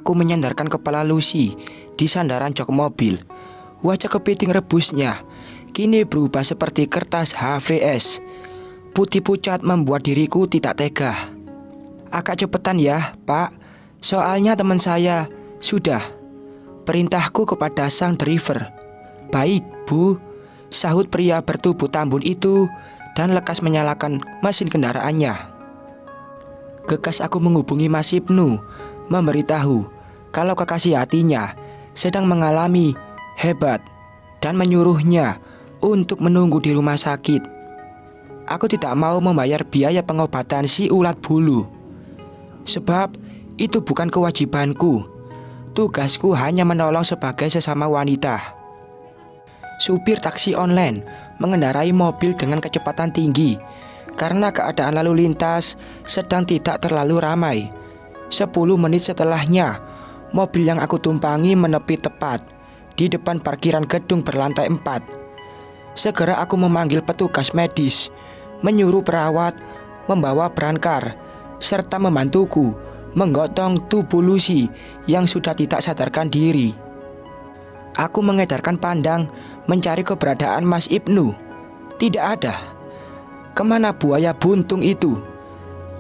Aku menyandarkan kepala Lucy di sandaran jok mobil. Wajah kepiting rebusnya kini berubah seperti kertas HVS. Putih pucat membuat diriku tidak tega. Agak cepetan ya, Pak. Soalnya teman saya sudah. Perintahku kepada sang driver. Baik, Bu, sahut pria bertubuh tambun itu dan lekas menyalakan mesin kendaraannya. Gegas aku menghubungi Mas Ibnu, memberitahu kalau kekasih hatinya sedang mengalami hebat dan menyuruhnya untuk menunggu di rumah sakit. Aku tidak mau membayar biaya pengobatan si ulat bulu, sebab itu bukan kewajibanku. Tugasku hanya menolong sebagai sesama wanita. Supir taksi online mengendarai mobil dengan kecepatan tinggi karena keadaan lalu lintas sedang tidak terlalu ramai. 10 menit setelahnya, mobil yang aku tumpangi menepi tepat di depan parkiran gedung berlantai 4. Segera aku memanggil petugas medis, menyuruh perawat membawa berangkar, serta membantuku menggotong tubuh Lucy yang sudah tidak sadarkan diri. Aku mengedarkan pandang mencari keberadaan Mas Ibnu. Tidak ada. Kemana buaya buntung itu?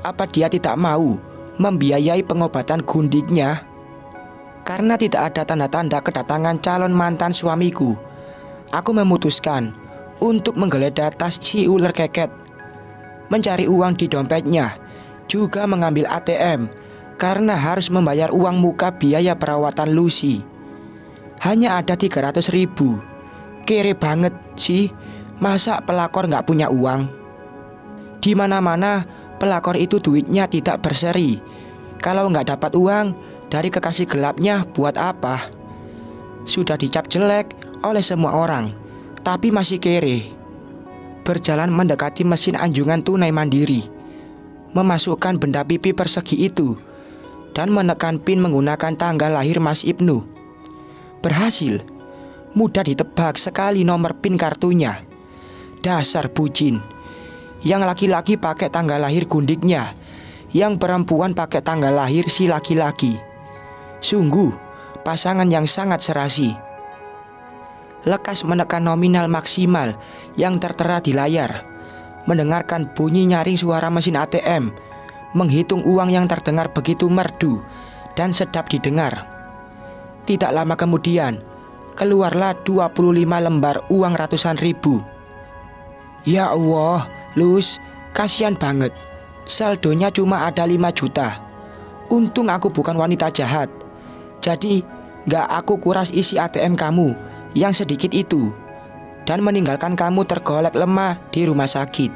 Apa dia tidak mau membiayai pengobatan gundiknya? Karena tidak ada tanda-tanda kedatangan calon mantan suamiku, aku memutuskan untuk menggeledah tas si ular keket, mencari uang di dompetnya, juga mengambil ATM karena harus membayar uang muka biaya perawatan Lucy. Hanya ada 300 ribu. Kere banget sih, masa pelakor nggak punya uang? Di mana-mana pelakor itu duitnya tidak berseri. Kalau nggak dapat uang dari kekasih gelapnya buat apa? Sudah dicap jelek oleh semua orang, tapi masih kere. Berjalan mendekati mesin anjungan tunai mandiri, memasukkan benda pipi persegi itu, dan menekan pin menggunakan tanggal lahir Mas Ibnu. Berhasil. Mudah ditebak sekali nomor pin kartunya. Dasar bucin. Yang laki-laki pakai tanggal lahir gundiknya, yang perempuan pakai tanggal lahir si laki-laki. Sungguh pasangan yang sangat serasi. Lekas menekan nominal maksimal yang tertera di layar, mendengarkan bunyi nyaring suara mesin ATM, menghitung uang yang terdengar begitu merdu dan sedap didengar. Tidak lama kemudian, keluarlah 25 lembar uang ratusan ribu. Ya Allah, Lus, kasihan banget. Saldonya cuma ada 5 juta. Untung aku bukan wanita jahat. Jadi gak aku kuras isi ATM kamu yang sedikit itu, dan meninggalkan kamu tergolek lemah di rumah sakit.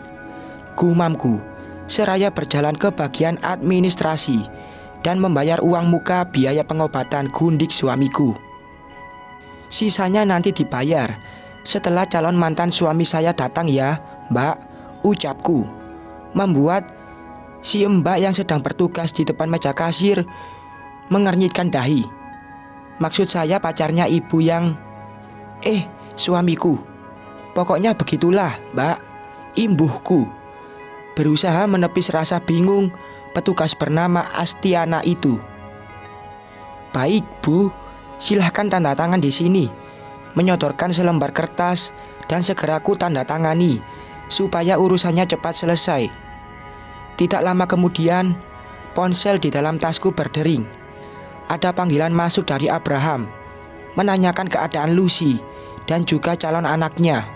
Gumamku seraya berjalan ke bagian administrasi dan membayar uang muka biaya pengobatan gundik suamiku. Sisanya nanti dibayar setelah calon mantan suami saya datang ya, Mbak, ucapku, membuat si Mbak yang sedang bertugas di depan meja kasir mengernyitkan dahi. Maksud saya pacarnya ibu yang suamiku. Pokoknya begitulah, Mbak, imbuhku. Berusaha menepis rasa bingung petugas bernama Astiana itu. Baik, Bu, silahkan tanda tangan di sini. Menyodorkan selembar kertas dan segera ku tanda tangani supaya urusannya cepat selesai. Tidak lama kemudian, ponsel di dalam tasku berdering. Ada panggilan masuk dari Abraham, menanyakan keadaan Lucy dan juga calon anaknya.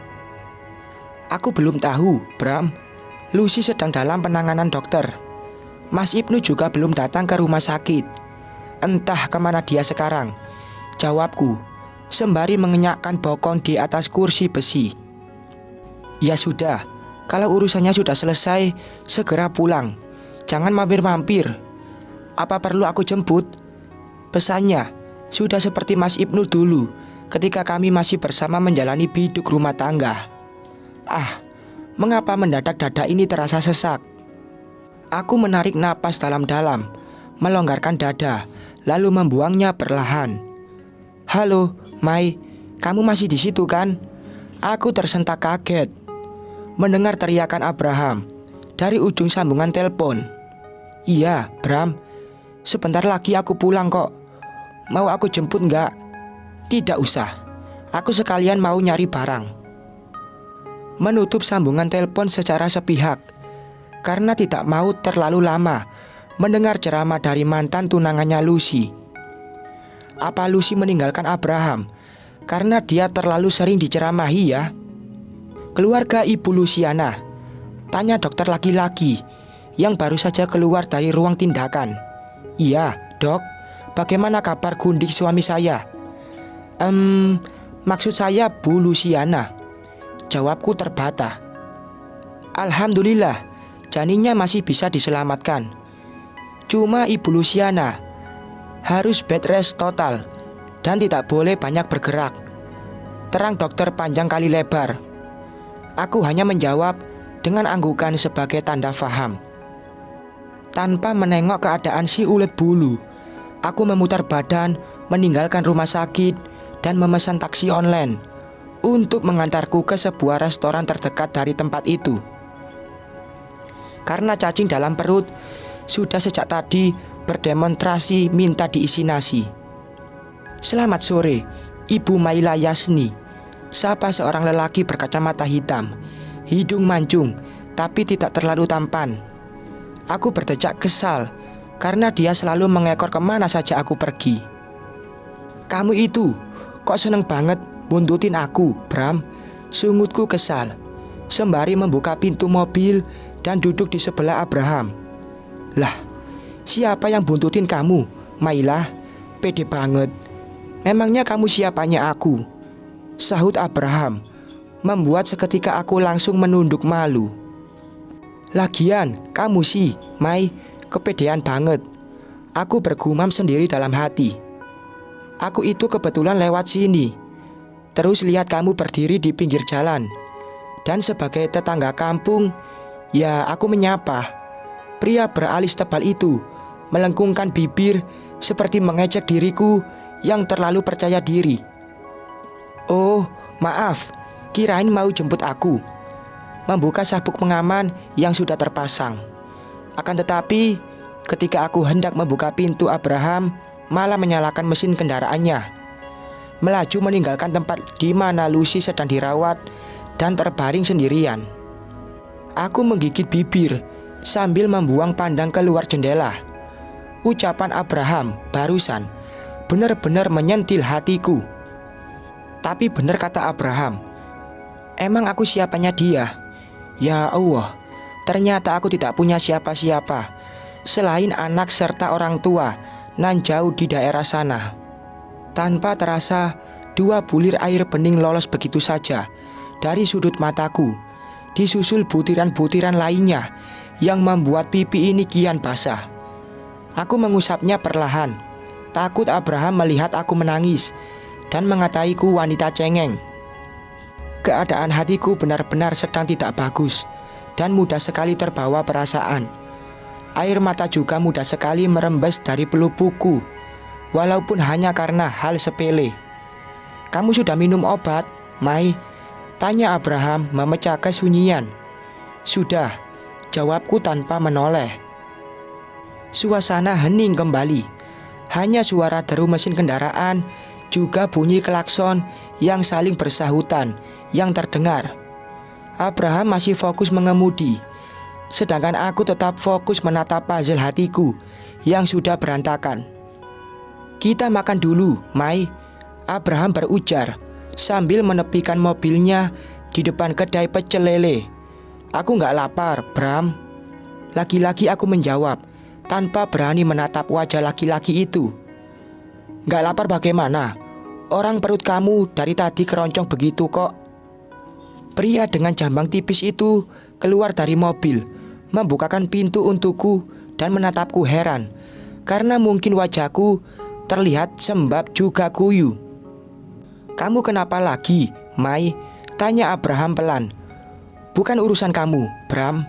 Aku belum tahu, Bram. Lucy sedang dalam penanganan dokter. Mas Ibnu juga belum datang ke rumah sakit. Entah kemana dia sekarang, jawabku, sembari mengenyakkan bokong di atas kursi besi. Ya sudah, kalau urusannya sudah selesai, segera pulang. Jangan mampir-mampir. Apa perlu aku jemput? Pesannya sudah seperti Mas Ibnu dulu ketika kami masih bersama menjalani biduk rumah tangga. Mengapa mendadak dada ini terasa sesak? Aku menarik napas dalam-dalam, melonggarkan dada, lalu membuangnya perlahan. Halo, Mai, kamu masih di situ kan? Aku tersentak kaget mendengar teriakan Abraham dari ujung sambungan telepon. Iya, Bram, sebentar lagi aku pulang kok. Mau aku jemput nggak? Tidak usah. Aku sekalian mau nyari barang. Menutup sambungan telepon secara sepihak karena tidak mau terlalu lama mendengar ceramah dari mantan tunangannya Lucy. Apa Lucy meninggalkan Abraham karena dia terlalu sering diceramahi ya? Keluarga Ibu Luciana, tanya dokter laki-laki yang baru saja keluar dari ruang tindakan. Iya, dok. Bagaimana kabar gundik suami saya? Maksud saya Bu Luciana. Jawabku terbata. Alhamdulillah, janinnya masih bisa diselamatkan. Cuma Ibu Luciana harus bed rest total dan tidak boleh banyak bergerak. Terang dokter panjang kali lebar. Aku hanya menjawab dengan anggukan sebagai tanda faham. Tanpa menengok keadaan si ulet bulu, aku memutar badan meninggalkan rumah sakit dan memesan taksi online untuk mengantarku ke sebuah restoran terdekat dari tempat itu. Karena cacing dalam perut sudah sejak tadi berdemonstrasi minta diisi nasi. Selamat sore, Ibu Maila Yasni, sapa seorang lelaki berkacamata hitam, hidung mancung tapi tidak terlalu tampan. Aku berdecak kesal karena dia selalu mengekor kemana saja aku pergi. Kamu itu kok seneng banget buntutin aku, Bram? Sungutku kesal sembari membuka pintu mobil dan duduk di sebelah Abraham. Lah, siapa yang buntutin kamu, Maila? Pede banget. Memangnya kamu siapanya aku? Sahut Abraham, membuat seketika aku langsung menunduk malu. Lagian, kamu sih, Mai, kepedean banget. Aku bergumam sendiri dalam hati. Aku itu kebetulan lewat sini, terus lihat kamu berdiri di pinggir jalan. Dan sebagai tetangga kampung, ya aku menyapa. Pria beralis tebal itu melengkungkan bibir seperti mengejek diriku yang terlalu percaya diri. Oh, maaf, kirain mau jemput aku. Membuka sabuk pengaman yang sudah terpasang. Akan tetapi, ketika aku hendak membuka pintu, Abraham malah menyalakan mesin kendaraannya, melaju meninggalkan tempat di mana Lucy sedang dirawat dan terbaring sendirian. Aku menggigit bibir sambil membuang pandang keluar jendela. Ucapan Abraham barusan benar-benar menyentil hatiku. Tapi benar kata Abraham, emang aku siapanya dia? Ya Allah, ternyata aku tidak punya siapa-siapa selain anak serta orang tua nan jauh di daerah sana. Tanpa terasa, 2 bulir air bening lolos begitu saja dari sudut mataku, disusul butiran-butiran lainnya yang membuat pipi ini kian basah. Aku mengusapnya perlahan, takut Abraham melihat aku menangis dan mengataiku wanita cengeng. Keadaan hatiku benar-benar sedang tidak bagus dan mudah sekali terbawa perasaan. Air mata juga mudah sekali merembes dari pelupukku, walaupun hanya karena hal sepele. Kamu sudah minum obat, Mai? Tanya Abraham memecah kesunyian. Sudah, jawabku tanpa menoleh. Suasana hening kembali. Hanya suara deru mesin kendaraan, juga bunyi klakson yang saling bersahutan yang terdengar. Abraham masih fokus mengemudi, sedangkan aku tetap fokus menatap puzzle hatiku yang sudah berantakan. Kita makan dulu, Mai, Abraham berujar sambil menepikan mobilnya di depan kedai pecel lele. Aku gak lapar, Bram. Lagi-lagi aku menjawab tanpa berani menatap wajah laki-laki itu. Gak lapar bagaimana? Orang perut kamu dari tadi keroncong begitu kok. Pria dengan jambang tipis itu keluar dari mobil, membukakan pintu untukku dan menatapku heran, karena mungkin wajahku terlihat sembab juga guyu. Kamu kenapa lagi, Mai? Tanya Abraham pelan. Bukan urusan kamu, Bram.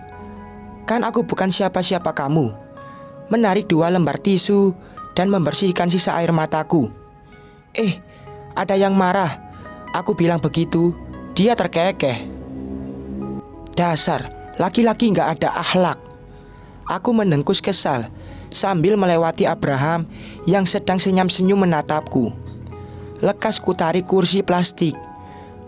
Kan aku bukan siapa-siapa kamu. Menarik 2 lembar tisu dan membersihkan sisa air mataku. Ada yang marah. Aku bilang begitu, dia terkekeh. Dasar laki-laki gak ada akhlak. Aku menengkus kesal sambil melewati Abraham yang sedang senyum-senyum menatapku. Lekas kutarik kursi plastik,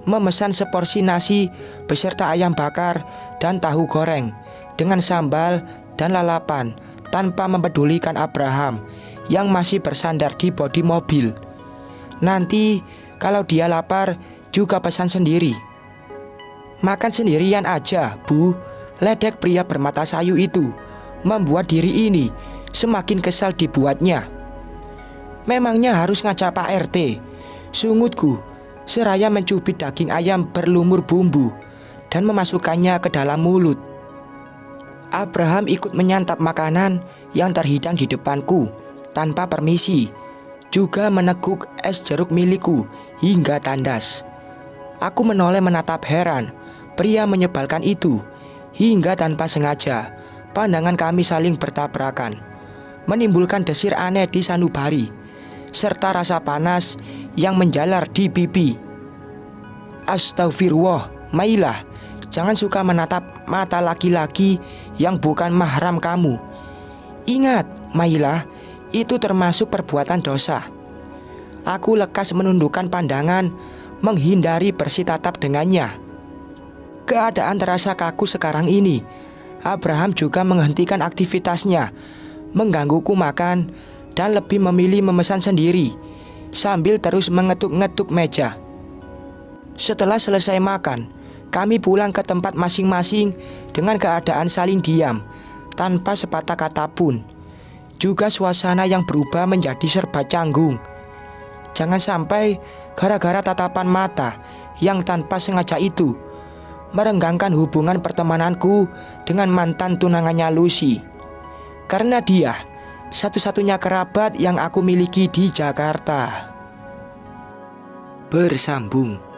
memesan seporsi nasi beserta ayam bakar dan tahu goreng dengan sambal dan lalapan tanpa mempedulikan Abraham yang masih bersandar di bodi mobil. Nanti kalau dia lapar juga pesan sendiri. Makan sendirian aja, Bu, ledek pria bermata sayu itu, membuat diri ini semakin kesal dibuatnya. Memangnya harus ngajak Pak RT? Sungutku, seraya mencubit daging ayam berlumur bumbu dan memasukkannya ke dalam mulut. Abraham ikut menyantap makanan yang terhidang di depanku tanpa permisi, juga meneguk es jeruk milikku hingga tandas. Aku menoleh menatap heran pria menyebalkan itu, hingga tanpa sengaja pandangan kami saling bertabrakan, menimbulkan desir aneh di sanubari, serta rasa panas yang menjalar di pipi. Astagfirullah, Mailah, jangan suka menatap mata laki-laki yang bukan mahram kamu. Ingat, Mailah, itu termasuk perbuatan dosa. Aku lekas menundukkan pandangan, menghindari bersitatap dengannya. Keadaan terasa kaku sekarang ini. Abraham juga menghentikan aktivitasnya, menggangguku makan, dan lebih memilih memesan sendiri, sambil terus mengetuk-ngetuk meja. Setelah selesai makan, kami pulang ke tempat masing-masing dengan keadaan saling diam, tanpa sepatah kata pun. Juga suasana yang berubah menjadi serba canggung. Jangan sampai gara-gara tatapan mata yang tanpa sengaja itu merenggangkan hubungan pertemananku dengan mantan tunangannya Lucy. Karena dia satu-satunya kerabat yang aku miliki di Jakarta. Bersambung.